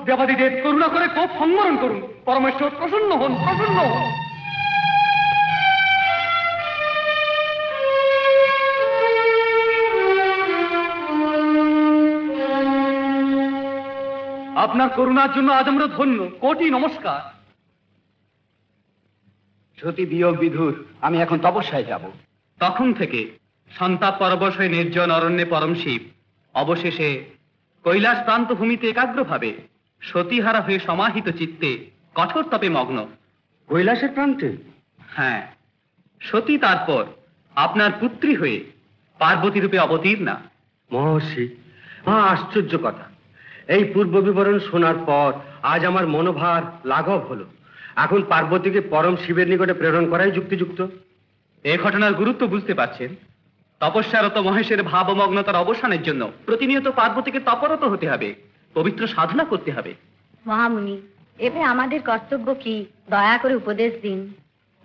দেবাদিদেব করুণা করে কোপ সংবরণ করুন। পরমেশ্বর প্রসন্ন হন, প্রসন্ন হন। আপনার করুণার জন্য আজ আমরা ধন্য, কোটি নমস্কার। সতী বিয়োগ বিধুর, আমি এখন তপস্যায় যাব। তখন থেকে সন্তাপ পরবশ হয়ে নির্জন অরণ্যে পরম শিব অবশেষে কৈলাস প্রান্ত ভূমিতে একাগ্রভাবে সতীহারা হয়ে সমাহিত চিত্তে কঠোর তপে মগ্ন। কৈলাসের প্রান্তে? হ্যাঁ, সতী তারপর আপনার পুত্রী হয়ে পার্বতী রূপে অবতীর্ণা। মহর্ষি, আশ্চর্য কথা। এই পূর্ব বিবরণ শোনার পর আজ আমার মনোভার লাঘব হলো। এখন পার্বতীকে পরম শিবের নিকটে প্রেরণ করাই যুক্তিযুক্ত। এ ঘটনার গুরুত্ব বুঝতে পারছেন? তপস্যারত মহেশের ভাবমগ্নতার অবসানের জন্য প্রতিনিয়ত পার্বতীকে তপরত হতে হবে, পবিত্র সাধনা করতে হবে। মহামুনি, এবে আমাদের কর্তব্য কি, দয়া করে উপদেশ দিন।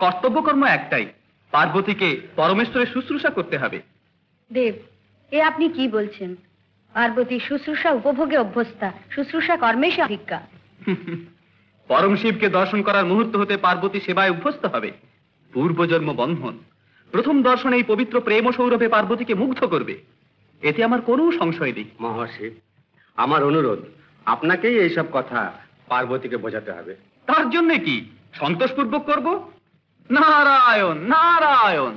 কর্তব্য কর্ম একটাই, পার্বতীকে পরমেশ্বরের শুশ্রূষা করতে হবে। দেব, এ আপনি কি বলছেন? পার্বতী শুশ্রূষা উপভোগে অভ্যস্তা, শুশ্রূষা কর্মে সে অভিজ্ঞা। পরম শিবকে দর্শন করার মুহূর্ত হতে পার্বতী সেবায় অভ্যস্ত হবে। পূর্বজন্ম বন্ধন প্রথম দর্শনে এই পবিত্র প্রেম ও সৌরভে পার্বতীকে মুগ্ধ করবে, এতে আমার কোনো সংশয় নেই। মহর্ষি, আমার অনুরোধ, আপনাকেই এইসব কথা পার্বতীকে বোঝাতে হবে। তার জন্য কি সন্তোষপূর্বক করব? নারায়ণ নারায়ণ।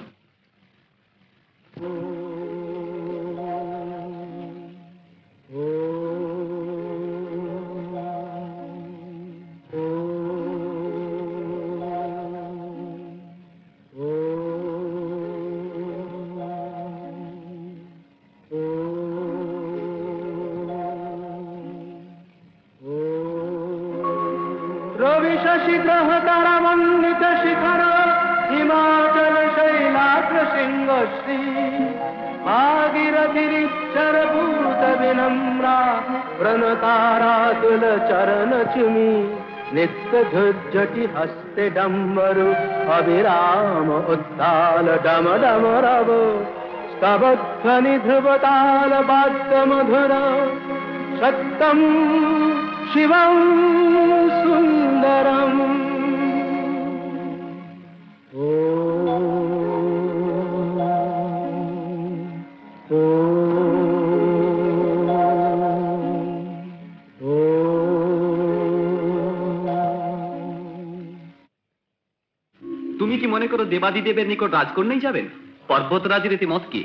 রবি শশি গ্রহ তারামণ্ডিত শিখর হিমাচল শৈলাগ্র সিংহশ্রী ভাগীরথিরিচ্ছর ভূত বিনম্রা প্রণতারাতুল চরণ চুমি নিত্য ধুর্জটি হস্তে ডম্বরু অবিরাম উত্তাল ডম ডম রব স্তবধ্বনি ধ্রুবতাল বাদ্য মধুর সত্যম শিবম সুন্দরম। তুমি কি মনে করো দেবাদিদেবের নিকট রাজকন্যাই যাবেন? পর্বতরাজের এতে মত কি?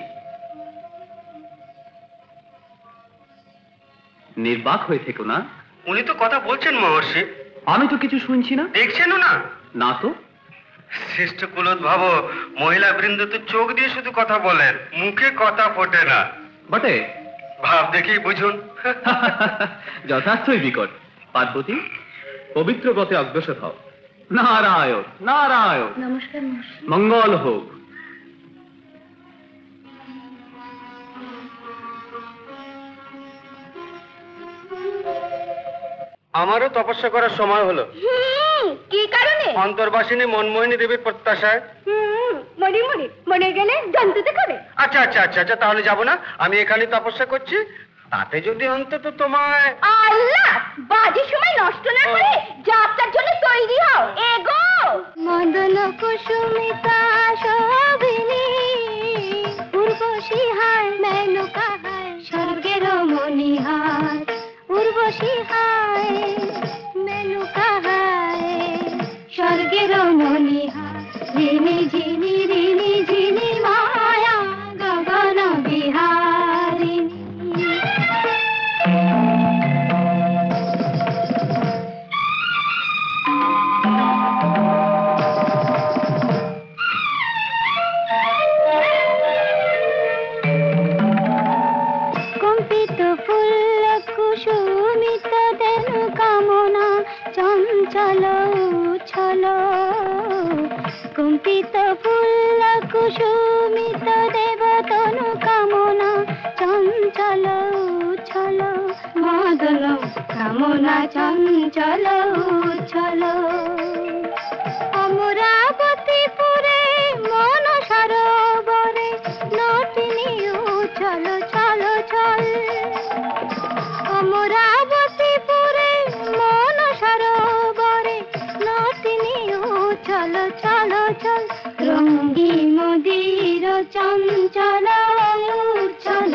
নির্বাক হয়ে থেকো না। উনি তো কথা বলছেন মহর্ষি। আমি তো কিছু শুনছি না। দেখছেনও না? না তো। শ্রেষ্ঠ কুলোদ্ভব মহিলা বৃন্দ তো চোখ দিয়ে শুধু কথা বলেন, মুখে কথা ফোটে না। বটে? ভাব দেখেই বুঝুন। যথার্থই বিকট। পার্বতী, পবিত্র ব্রতে অগ্রসর হও। নারায়ণ নারায়ণ। নমস্কার। মঙ্গল হোক। আমারও তপস্যা করার সময় হলো। কি কারণে? অন্তর্বাসিনী মনমোহিনী দেবীর প্রত্যাশায়। মনে গেলে জন্তুতে করে। আচ্ছা আচ্ছা আচ্ছা আচ্ছা, তাহলে যাব না, আমি এখানে তপস্যা করছি। তাতে যদি অন্তত তোমায়। আল্লাহ, বাজে সময় নষ্ট না করে যাত্রার জন্য তৈরি হও, এগো। মদন কুসুমিতা শোভিনী উর্বশী হায় মেনকা হায় স্বর্গের মণিহার উর্বশী হায় মেনকা হায় স্বর্গের মণিহার ঝিনি ঝিনি রিনি ঝিনি মায়া গগন বিহারিণী। কম্পিত ফুল কুসুমিত দেন কামনা চঞ্চল উচ্ছল কম্পিত ফুল কুসুমিত দেবতনু কামনা চঞ্চল উচ্ছল মদন কামনা চঞ্চল উচ্ছল অমরাবতীপুরে মন সরোবরে নটিনী উচ্ছল চল চল অমরাবতীপুরে চঞ্চল উচ্ছল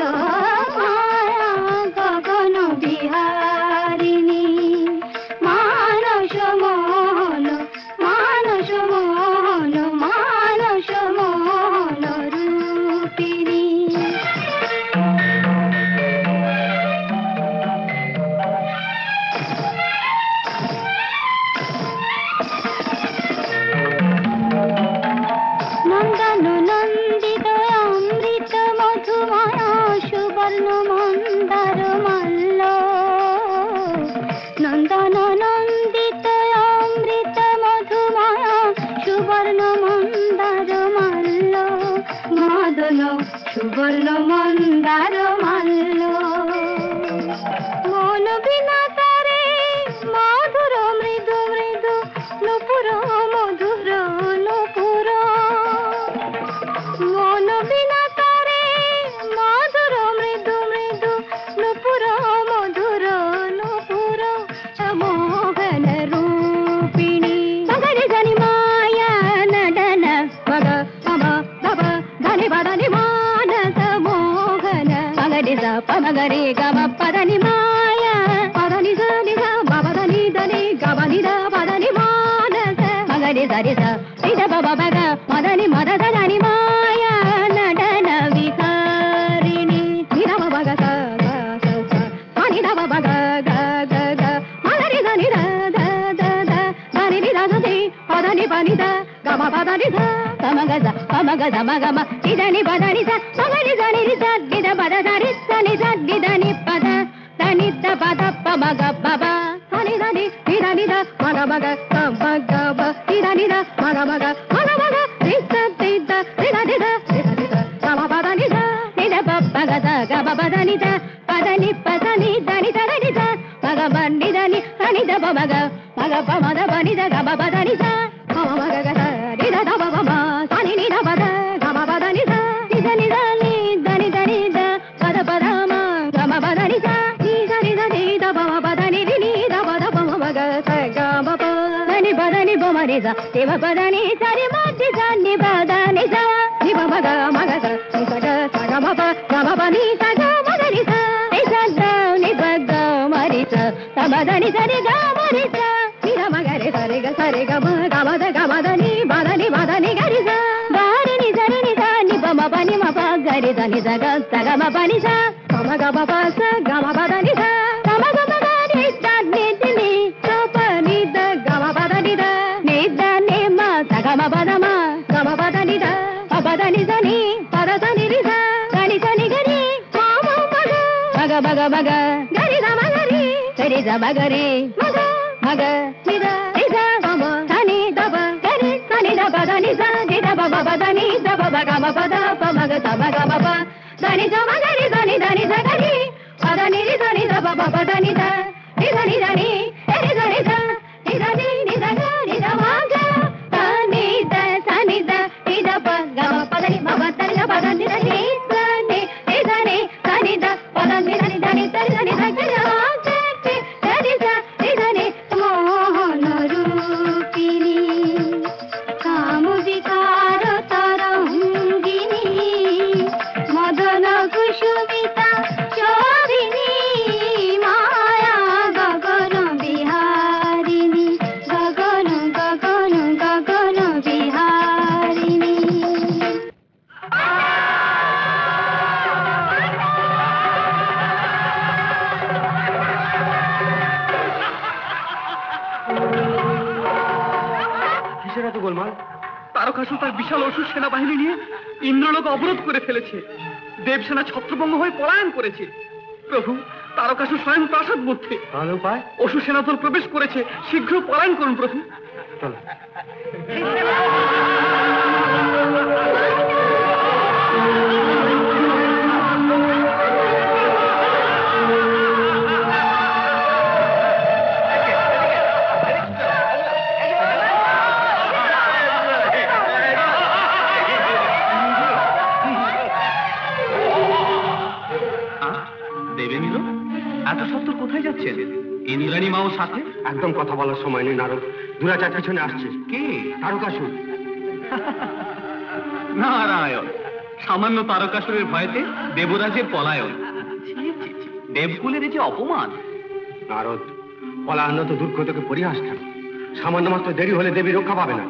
মায়া গগন বিহারিণী মানস মোহন মানস মোহন মানস মোহন রূপিণী। নন্দন নন্দিত অমৃত মধুময় সুবর্ণ মন্দার মাল্য নন্দন নন্দিত অমৃত মধুময় সুবর্ণ মন্দার মাল্য মদন সুবর্ণ মন্দার মাল্য মন বিনা তারে মধুর মৃদু মৃদু নুপুর মধুর নুপুর মন বিনা তারে মধুর মৃদু মৃদু নুপুর মধুর নুপুর মোহন রূপিণী মগরে জানি মায়া নডন মগ মమ দব ధని బదని మానస మోహన మగరి స పమగరి గమ పదని మాయా పదని స ని స బబదని దని గమని ద పదని మానస మగరి సరి స నిద బబ బగ మదని మదద దని మాయా నడన విహారిణి నిద బగ స స స స పని ద బగ గ గ గ మగరి దని ద ద ద ద దని ని ద ది పదని పని ద గమ పదని స సమగజ సమగజ మగమ ఇదని పదని స మగరి దని రి స దిద పద దరి సని స దిదని పద దని ద పద పమగ బబ సని దని దిదని ద మగ మగ సమగ బ దిదని ద మగ మగ మగ మగ రి స దిద దిదని ద దిదని ద గమ పదని స నిద పగ ద గమ పదని ద పదని పదని దని దని ద మగ బండి దని సని ద మగ మగ పమద బని ద గమ పదని స మమ మగ గ దిద ద బమ సని ని ద పద గమ పదని స దిద ని ద ని దని దని ద పద పద మ గమ పదని స ని దని దని ద బమ పదని రి ని ద పద బమ మగ స గమ ప దని పదని బమ రి స దేవ పదని సరి మధ్య సని పదని స ని బమ గ మగ స ని స గ స గమ ప గమ పని స గ మగ రి స ని స ద ని ప గ మ రి స త పదని సరి గ మ రి స ని ద మగ రి సరి గ సరి గ మ గ మ ద గ మ ద ని పదని గ రి స దారి ని సరి ని స ని ప మ పని మ ప గ రి ద ని స గ స గ మ పని స ప మ గ మ ప స గ మ ప ద ని స త మ గ మ గ ని స ని ది ని స ప ని ద గ మ ప ద ని ద ని ద ని మ స గ మ ప ద మ గ మ ప ద ని ద ప ప ద ని స ని ప ద స ని రి స గ ని స ని గ ని మ మ మ గ మగ మగ మగ గ రి ద మ గ రి సరి స మ గ రి మగ మగ ని ద రి స మ మ స ని ద బ గ రి స ని ద ప ద ని స ది ద బ బ బ ద ని ద బ బ గ మ ప ద ప మ గ స మ గ మ ప ద ని స మ గ రి ద ని ద ని స గ రి ప ద ని రి ద ని ద బ బ బ ద ని ద రి ద ని ద ని ఎ రి ద ని ద ని ద ని ని ద గ ని ద మ గ త ని ద స ని ద ని ద ప గ మ ప ద ని మ ప ద ని ద ప ద ని ద ని స ని ని ద ని స ని ద ప ద ని ద ని ద ని ద ని ద ని ద గ ర స టి ద ని స ని ద ని మోహన రూపిణీ కాముదికార తరంగిణీ మదన కుసుమిత శోభినీ మాయా గగన బిహారిణీ గగన గగన గగన బిహారిణీ কিসের এত গোলমাল? তারকাসুর তার বিশাল অসুর সেনাবাহিনী নিয়ে ইন্দ্রলোক অবরোধ করে ফেলেছে। দেবসেনা ছত্রভঙ্গ হয়ে পলায়ন করেছে। প্রভু, তারকাসুর স্বয়ং প্রাসাদ মধ্যে। তাহলে উপায়? অসুর সেনাদল প্রবেশ করেছে, শীঘ্র পলায়ন করুন প্রভু। চলো। দেবেন্দ্র, এত সত্তর কোথায় যাচ্ছেন? ইন্দ্রাণী মাও সাথে? একদম কথা বলার সময় নেই নারদ। দুরাচার পিছনে আসছে। কে? তারকাসুর। নারায়ণ, সামান্য তারকাসুরের ভয়েতে দেবরাজের পলায়ন। ছি, ছি, ছি, দেবকুলের এই যে অপমান। নারদ, পলায়ন তো দুর্গ থেকে পরিহাস কেন? সামান্য মাত্র দেরি হলে দেবী রক্ষা পাবে না।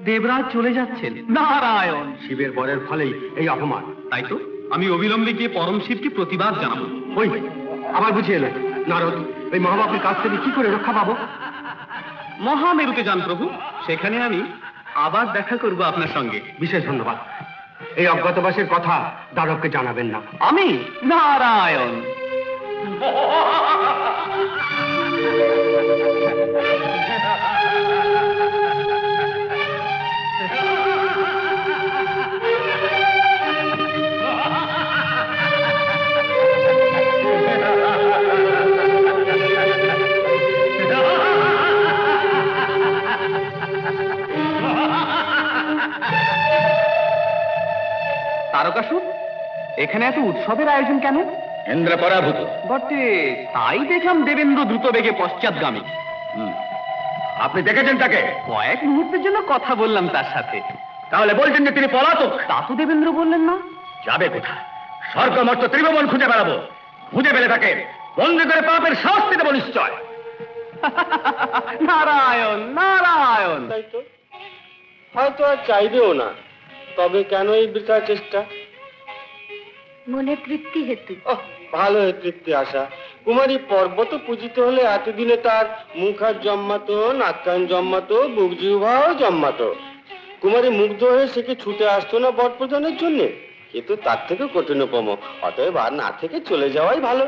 দেবরাজ চলে যাচ্ছেন। নারায়ণ! শিবের বরের ফলেই এই অপমান। তাই তো আমি অবিলম্বে গিয়ে পরম শিবকে প্রতিবাদ জানাবো। ওই আবার বুঝিয়ে এলেন। নারদ, এই মহাবাপুর কাছ থেকে কি করে রক্ষা পাবো? মহামেরুতে যান প্রভু, সেখানে আমি আবার দেখা করব আপনার সঙ্গে। বিশেষ ধন্যবাদ। এই অজ্ঞাতবাসের কথা দানবকে জানাবেন না। আমি? নারায়ণ! তারকাসুর, এখানে এত উৎসবের আয়োজন কেন? ইন্দ্র পরাভূত। বটে, তাই দেখলাম দেবেন্দ্র দ্রুত বেগে পশ্চাৎগামী। আপনি দেখেছেন তাকে? কয়েক মুহূর্তের জন্য কথা বললাম তার সাথে। তাহলে বলছেন যে তিনি পলাতক? তা তো দেবেন্দ্র বললেন না। যাবে কোথায়? স্বর্গমর্ত ত্রিভুবন খুঁজে বেড়াবো। খুঁজে পেলে তাকে বন্দি করে পাপের শাস্তি দেব নিশ্চয়। নারায়ণ নারায়ণ! তাই তো, হয়তো আর চাইবেও না। তবে কেন এই বৃথা চেষ্টা? মনে তৃপ্তি হেতু। ভালো তৃপ্তি আশা। কুমারী পর্বত পূজিত হলে এতদিনে তার মুখ হাত জন্মাতো, নাক কান জন্মাতো, বুক জিহ্বাও জন্মাতো। কুমারী মুগ্ধ হয়ে সে কি ছুটে আসতো না বট প্রদানের জন্যে? কিন্তু তার থেকে কঠিনতম। অতএব আর না থেকে চলে যাওয়াই ভালো।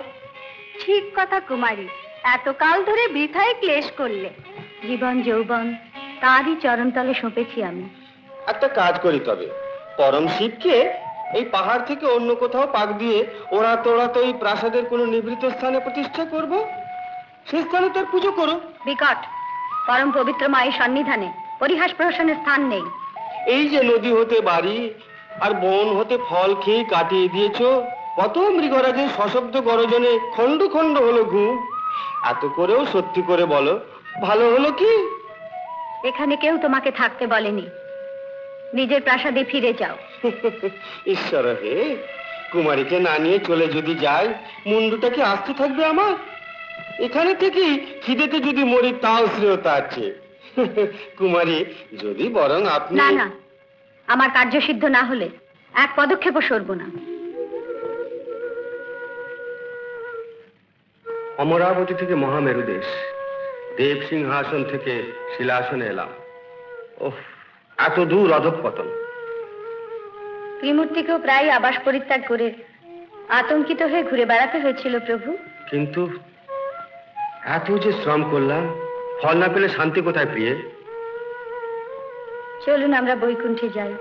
ঠিক কথা কুমারী, এতকাল ধরে বৃথায় ক্লেশ করলে। জীবন যৌবন তারই চরণতলে সঁপেছি আমি। একটা কাজ করি তবে, পরম শিবকে এই পাহাড় থেকে অন্য কোথাও পাক দিয়ে ওড়াতে ওড়াতে এই প্রাসাদের কোনো নিভৃত স্থানে প্রতিষ্ঠা করব। সে স্থানে তার পুজো করো। বিকট পরম পবিত্র মায়ের সন্নিধানে পরিহাস প্রহসনের স্থান নেই। এই যে নদী হতে বাড়ি আর বন হতে ফল খেয়ে কাটিয়ে দিয়েছো, কত মৃগরাজের সশব্দ গর্জনে খণ্ড খণ্ড হলো ঘুম। এত করেও সত্যি করে বলো, ভালো হলো কি? এখানে কেউ তোমাকে থাকতে বলেনি। নিজের প্রাসাদে ফিরে যাও। ঈশ্বর হে, কুমারীকে না নিয়ে চলে যদি যাই, মুন্ডুটা কি আসতে থাকবে আমার? এখানে থেকেই খিদেতে যদি মরি তাও শ্রেয়তা আছে। কুমারী, যদি বরং আপনি... না না, আমার কার্য সিদ্ধ না হলে এক পদক্ষেপও সরব না। অমরাবতী থেকে মহামেরু দেশ, দেব সিংহাসন থেকে শিলাসনে এলাম। ওহ, এত দূর অধঃপতন। ত্রিমূর্তিকেও প্রায় আবাস পরিত্যাগ করে আতঙ্কিত হয়ে ঘুরে বেড়াতে হয়েছিল প্রভু। কিন্তু এত যে শ্রম করলাম, ফল না পেলে শান্তি কোথায় প্রিয়ে? চলুন আমরা বৈকুণ্ঠে যাই।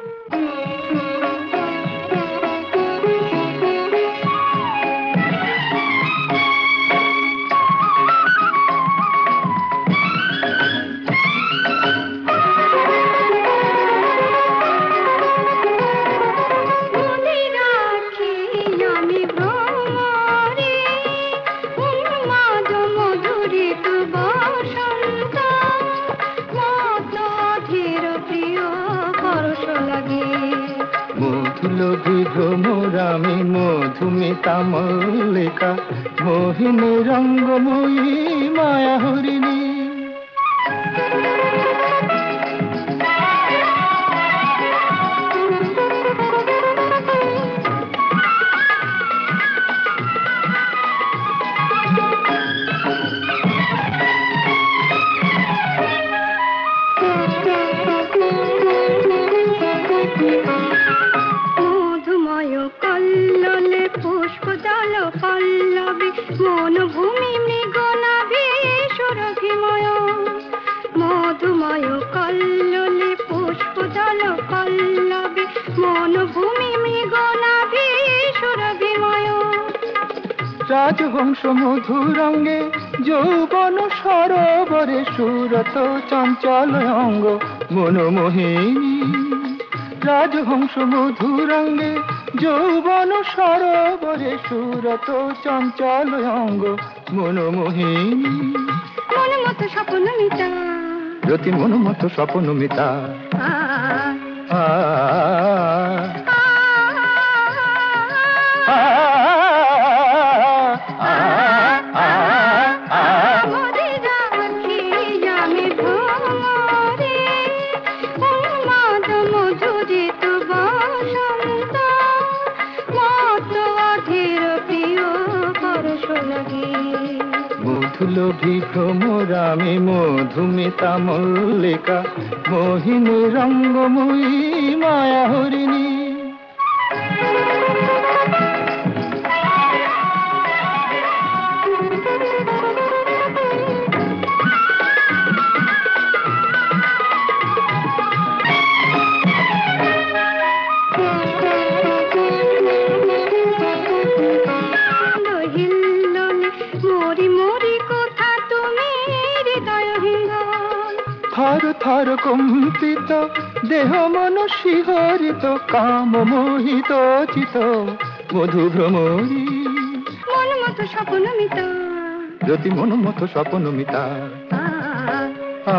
মধুলোভী ভ্রমরামী মধুমিতা মল্লিকা মোহিনী রঙ্গময়ী মায়া হরিণী। মনভূমি মৃগনাভি সুরভিময়, মধুময় কল্লোলে পুষ্প দল পল্লবে, মনভূমি মৃগনাভি সুরভিময়। রাজহংস মধুরঙ্গে যৌবন সরোবরে সুরত চঞ্চল অঙ্গ মনোমোহিনী। রাজহংস মধুরঙ্গে যৌবন সরোবরে সুরত চঞ্চল অঙ্গ মনোমোহিনী। মনমত স্বপ্ন মিতা, জ্যোতি মনমত স্বপ্ন মিতা। লোভী ভ্রমরামে মধুমিতা মল্লিকা মোহিনী রঙ্গময়ী মায়া হরিণী। থর থর কম্পিত দেহ মন শিহরিত কাম মোহিত চিত মধু ভ্রমরী মন মতো স্বপ্ন মিত জ্যোতি মন মতো স্বপন মিতা। আ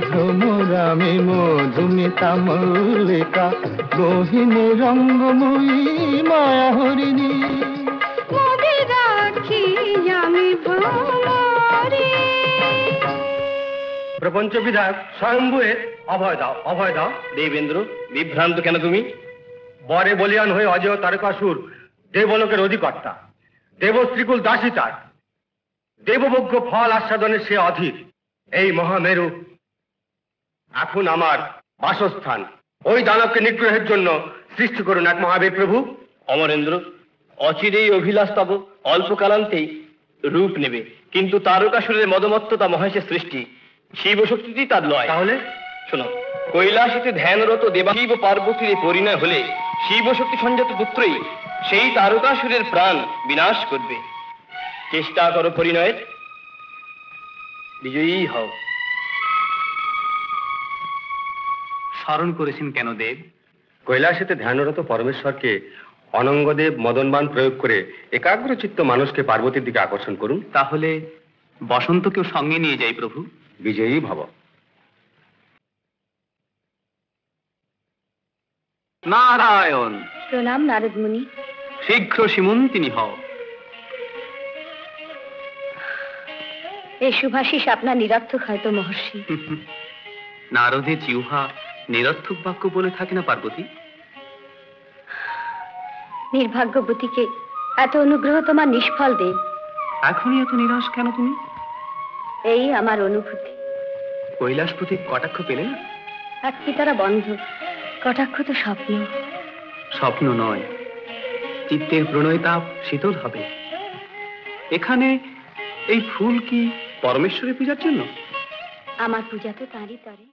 ভ্রমরামে মধুমিতা মল্লিকা মোহিনী রঙ্গময়ী মায়া হরিণী। প্রপঞ্চ বিধায়ক স্বয়ম্ভুয়ের অভয় দাও, অভয় দাও। দেবেন্দ্র, বিভ্রান্ত কেন তুমি? বরে বলিয়ান হয়ে অজয় তারকাসুর দেবলোকের অধিকর্তা, দেবশ্রীকুল দাসী তার, দেবভোগ্য ফল আস্বাদনে সে অধীর। এই মহামেরু এখন আমার বাসস্থান। ওই দানবকে নিগ্রহের জন্য সৃষ্টি করুন এক মহাবীর প্রভু। অমরেন্দ্র, অচিরেই অভিলাষ তব অল্পকালান্তেই রূপ নেবে, কিন্তু তারকাসুরের মদমত্ততা মহেশের সৃষ্টি, শিব শক্তিটি তার লয়। তাহলে শোনো, কৈলাসেতে ধ্যানরত দেবাশিব পার্বতীর এই পরিণয় হলে শিব শক্তি সঞ্জাত পুত্রই সেই তারকাসুরের প্রাণ বিনাশ করবে। চেষ্টা করো পরিণয়ের, বিজয়ী হও। স্মরণ করেছেন কেন দেব? কৈলাসেতে ধ্যানরত পরমেশ্বরকে অনঙ্গদেব মদনবান প্রয়োগ করে একাগ্রচিত্ত মানুষকে পার্বতীর দিকে আকর্ষণ করুন। তাহলে বসন্তকেও সঙ্গে নিয়ে যাই প্রভু। বিজয়ী ভব। নারায়ণ। প্রণাম নারদ মুনি। শীঘ্র সীমন্তিনী হও। এই শুভাশিস আপনার নিরর্থক হয়তো মহর্ষি। নারদের জিহ্বা নিরর্থক বাক্য বলে থাকে না পার্বতী? নির্ভাগ্যবতীকে এত অনুগ্রহ তোমার নিষ্ফল দেব। এখনই এত নিরাশ কেন তুমি? এই আমার অনুভূতি। কৈলাসপতি কটাক্ষ পেলে না? এক পিতারা বন্ধ, কটাক্ষ তো স্বপ্ন। স্বপ্ন নয়, চিত্তের প্রণয় তাপ শীতল হবে। এখানে এই ফুল কি পরমেশ্বরের পূজার জন্য? আমার পূজা তো তাঁরই তরে।